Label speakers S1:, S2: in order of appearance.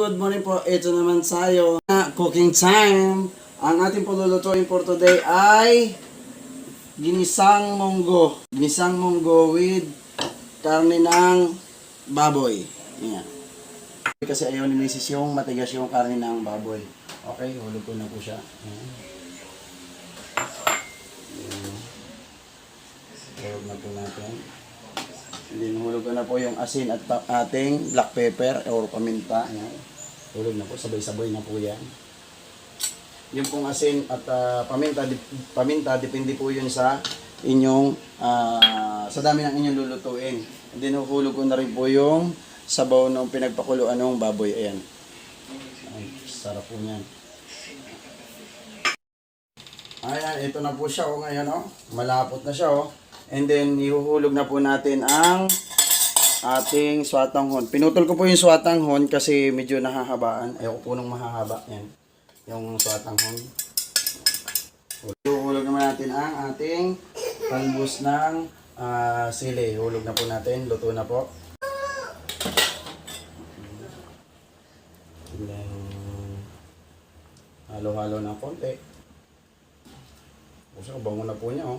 S1: good morning po. Ito naman tayo na cooking time. Ang ating palulutuin for today ay ginisang munggo. Ginisang munggo with karne ng baboy. Yan. Kasi ayaw ni Mrs. yung matigas yung karne ng baboy. Okay, hulog ko na po siya. Yan. Hulog na po natin. Then hulog ko na po yung asin at ating black pepper or paminta. Ayan. Hulog na po, sabay-sabay na po yan. Yung pong asin at paminta, depende po yun sa inyong, sa dami ng inyong lulutuin. And then hulog ko na rin po yung sabaw ng pinagpakuluan ng baboy. Ayan. Ay, sarap po yan. Ayan, ito na po siya ngayon. Malapot na siya. And then, ihuhulog na po natin ang ating swatanghon. Pinutol ko po yung swatanghon kasi medyo nahahabaan. Ayoko po nung mahahaba. Yan. Yung swatanghon. Ihuhulog naman natin ang ating talbos ng sili. Hulog na po natin. Luto na po. And then, halo-halo ng konti. Bango na po niya.